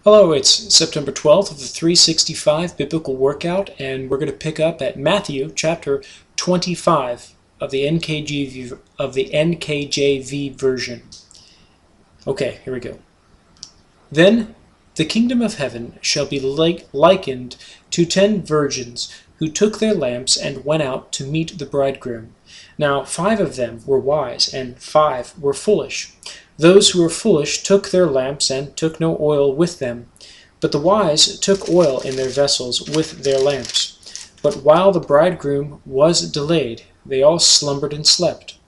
Hello, it's September 12th of the 365 Biblical Workout, and we're going to pick up at Matthew chapter 25 of the NKJV version. Okay, here we go. Then the kingdom of heaven shall be likened to 10 virgins who took their lamps and went out to meet the bridegroom. Now 5 of them were wise, and 5 were foolish. Those who were foolish took their lamps and took no oil with them. But the wise took oil in their vessels with their lamps. But while the bridegroom was delayed, they all slumbered and slept.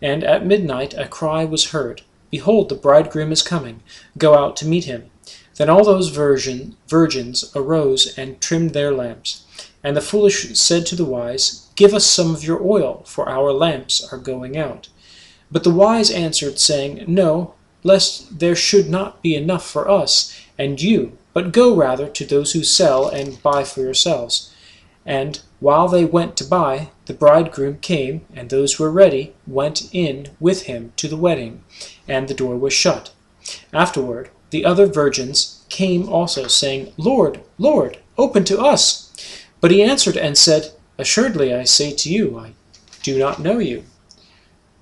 And at midnight a cry was heard, Behold, the bridegroom is coming. Go out to meet him. Then all those virgins arose and trimmed their lamps. And the foolish said to the wise, Give us some of your oil, for our lamps are going out. But the wise answered, saying, No, lest there should not be enough for us and you, but go rather to those who sell and buy for yourselves. And while they went to buy, the bridegroom came, and those who were ready went in with him to the wedding, and the door was shut. Afterward, the other virgins came also, saying, Lord, Lord, open to us. But he answered and said, Assuredly I say to you, I do not know you.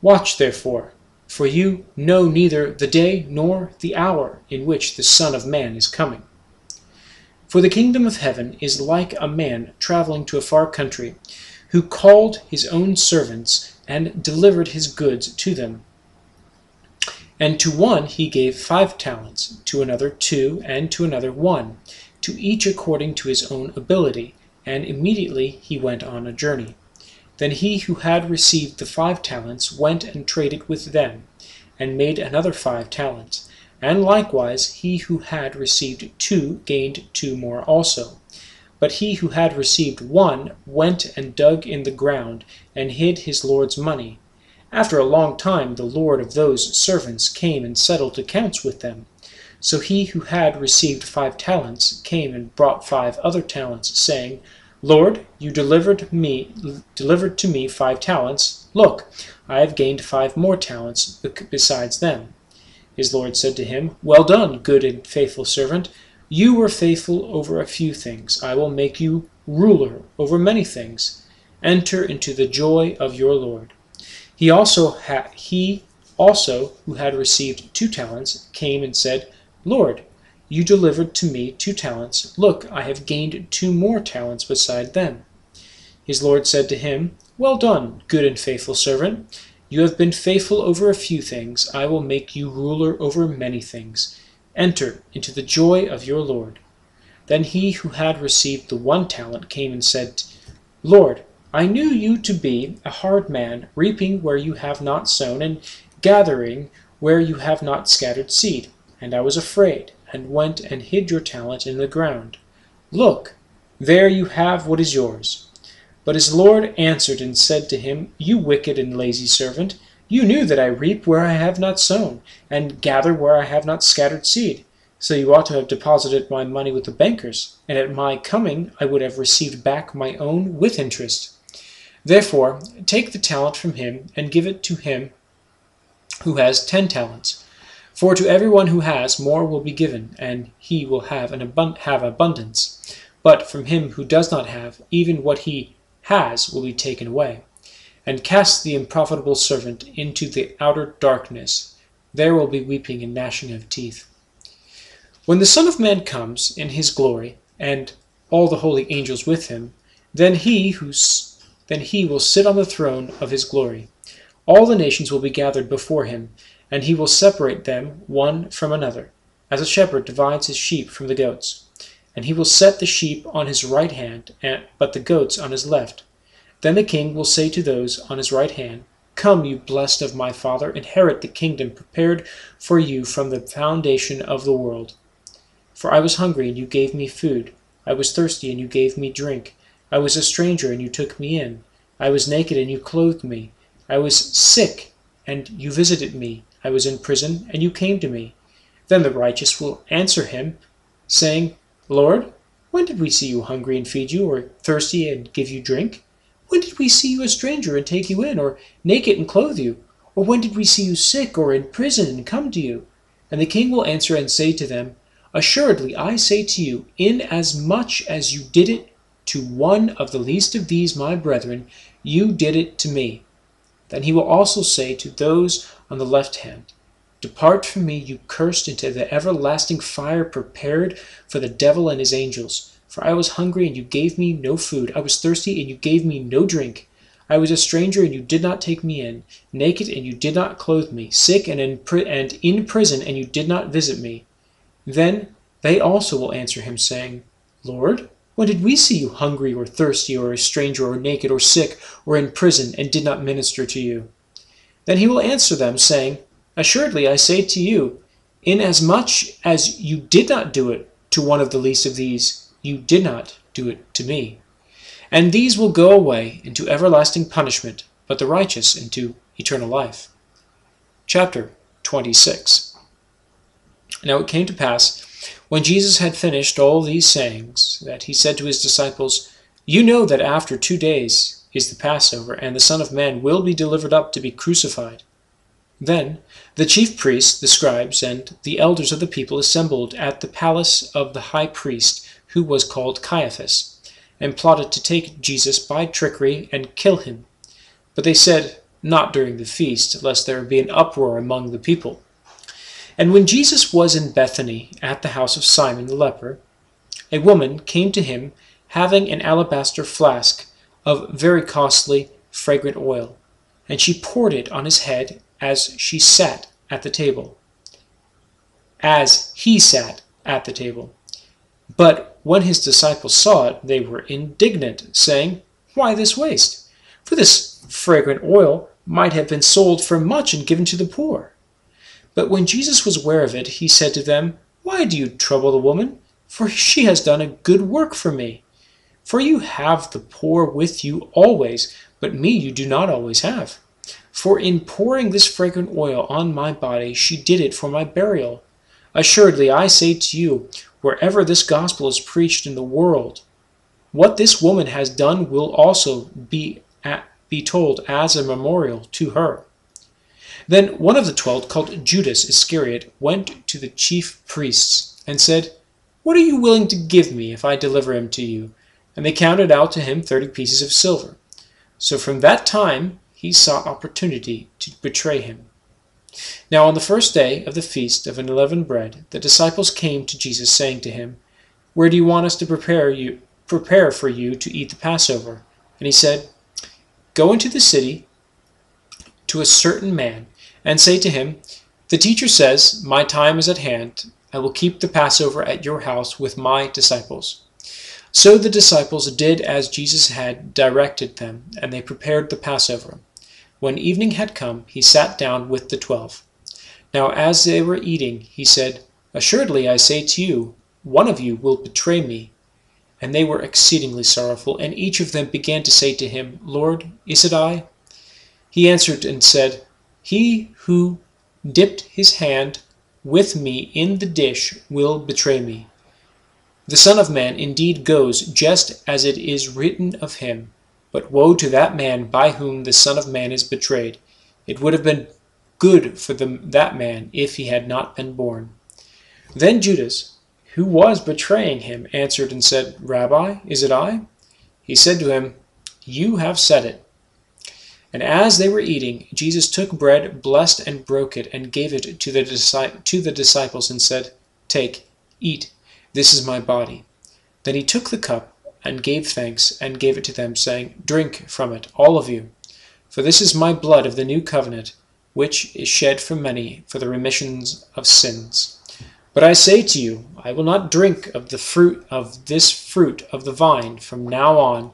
Watch therefore, for you know neither the day nor the hour in which the Son of Man is coming. For the kingdom of heaven is like a man traveling to a far country, who called his own servants and delivered his goods to them. And to one he gave 5 talents, to another 2, and to another 1, to each according to his own ability, and immediately he went on a journey. Then he who had received the 5 talents went and traded with them, and made another 5 talents. And likewise he who had received 2 gained 2 more also. But he who had received 1 went and dug in the ground, and hid his lord's money. After a long time the lord of those servants came and settled accounts with them. So he who had received 5 talents came and brought 5 other talents, saying, Lord, you delivered to me 5 talents. Look, I have gained 5 more talents besides them. His Lord said to him, Well done, good and faithful servant. You were faithful over a few things. I will make you ruler over many things. Enter into the joy of your Lord. He also who had received 2 talents came and said, Lord, you delivered to me 2 talents. Look, I have gained 2 more talents beside them. His Lord said to him, Well done, good and faithful servant. You have been faithful over a few things. I will make you ruler over many things. Enter into the joy of your Lord. Then he who had received the 1 talent came and said, Lord, I knew you to be a hard man, reaping where you have not sown, and gathering where you have not scattered seed. And I was afraid, and went and hid your talent in the ground. Look, there you have what is yours. But his Lord answered and said to him, You wicked and lazy servant, you knew that I reap where I have not sown, and gather where I have not scattered seed. So you ought to have deposited my money with the bankers, and at my coming I would have received back my own with interest. Therefore take the talent from him, and give it to him who has 10 talents. For to everyone who has, more will be given, and he will have abundance. But from him who does not have, even what he has will be taken away. And cast the unprofitable servant into the outer darkness. There will be weeping and gnashing of teeth. When the Son of Man comes in his glory, and all the holy angels with him, then he will sit on the throne of his glory. All the nations will be gathered before him, and he will separate them one from another, as a shepherd divides his sheep from the goats. And he will set the sheep on his right hand, but the goats on his left. Then the king will say to those on his right hand, Come, you blessed of my Father, inherit the kingdom prepared for you from the foundation of the world. For I was hungry, and you gave me food. I was thirsty, and you gave me drink. I was a stranger, and you took me in. I was naked, and you clothed me. I was sick, and you visited me. I was in prison, and you came to me. Then the righteous will answer him, saying, Lord, when did we see you hungry and feed you, or thirsty and give you drink? When did we see you a stranger and take you in, or naked and clothe you? Or when did we see you sick or in prison and come to you? And the king will answer and say to them, Assuredly, I say to you, inasmuch as you did it to one of the least of these my brethren, you did it to me. Then he will also say to those on the left hand, Depart from me, you cursed, into the everlasting fire prepared for the devil and his angels. For I was hungry, and you gave me no food. I was thirsty, and you gave me no drink. I was a stranger, and you did not take me in. Naked, and you did not clothe me. Sick, and in prison, and you did not visit me. Then they also will answer him, saying, Lord, when did we see you hungry or thirsty or a stranger or naked or sick or in prison and did not minister to you? Then he will answer them, saying, Assuredly I say to you, inasmuch as you did not do it to one of the least of these, you did not do it to me. And these will go away into everlasting punishment, but the righteous into eternal life. Chapter 26. Now it came to pass, when Jesus had finished all these sayings, that he said to his disciples, You know that after 2 days is the Passover, and the Son of Man will be delivered up to be crucified. Then the chief priests, the scribes, and the elders of the people assembled at the palace of the high priest, who was called Caiaphas, and plotted to take Jesus by trickery and kill him. But they said, Not during the feast, lest there be an uproar among the people. And when Jesus was in Bethany, at the house of Simon the leper, a woman came to him, having an alabaster flask of very costly, fragrant oil, and she poured it on his head as she sat at the table. As he sat at the table. But when his disciples saw it, they were indignant, saying, Why this waste? For this fragrant oil might have been sold for much and given to the poor. But when Jesus was aware of it, he said to them, Why do you trouble the woman? For she has done a good work for me. For you have the poor with you always, but me you do not always have. For in pouring this fragrant oil on my body, she did it for my burial. Assuredly, I say to you, wherever this gospel is preached in the world, what this woman has done will also be told as a memorial to her. Then one of the 12, called Judas Iscariot, went to the chief priests and said, What are you willing to give me if I deliver him to you? And they counted out to him 30 pieces of silver. So from that time he sought opportunity to betray him. Now on the first day of the feast of unleavened bread, the disciples came to Jesus, saying to him, Where do you want us to prepare for you to eat the Passover? And he said, Go into the city to a certain man, and say to him, The teacher says, My time is at hand. I will keep the Passover at your house with my disciples. So the disciples did as Jesus had directed them, and they prepared the Passover. When evening had come, he sat down with the 12. Now as they were eating, he said, Assuredly I say to you, one of you will betray me. And they were exceedingly sorrowful, and each of them began to say to him, Lord, is it I? He answered and said, He who dipped his hand with me in the dish will betray me. The Son of Man indeed goes just as it is written of him, but woe to that man by whom the Son of Man is betrayed. It would have been good for that man if he had not been born. Then Judas, who was betraying him, answered and said, Rabbi, is it I? He said to him, You have said it. And as they were eating, Jesus took bread, blessed and broke it, and gave it to the disciples, and said, Take, eat, this is my body. Then he took the cup, and gave thanks, and gave it to them, saying, Drink from it, all of you, for this is my blood of the new covenant, which is shed for many for the remissions of sins. But I say to you, I will not drink of this fruit of the vine from now on,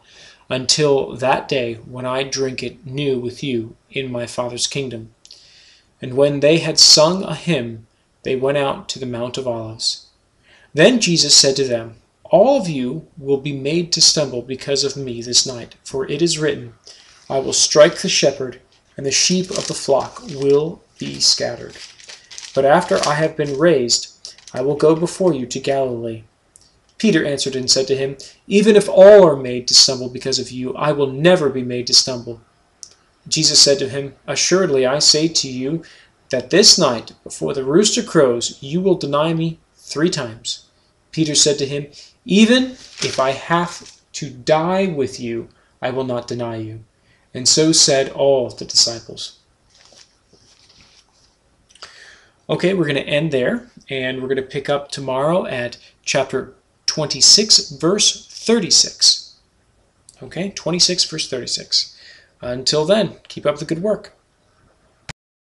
until that day when I drink it new with you in my Father's kingdom. And when they had sung a hymn, they went out to the Mount of Olives. Then Jesus said to them, All of you will be made to stumble because of me this night, for it is written, I will strike the shepherd, and the sheep of the flock will be scattered. But after I have been raised, I will go before you to Galilee. Peter answered and said to him, Even if all are made to stumble because of you, I will never be made to stumble. Jesus said to him, Assuredly I say to you that this night, before the rooster crows, you will deny me 3 times. Peter said to him, "Even if I have to die with you, I will not deny you." And so said all the disciples. Okay, we're going to end there, and we're going to pick up tomorrow at chapter 26, verse 36. Okay, 26, verse 36. Until then, keep up the good work.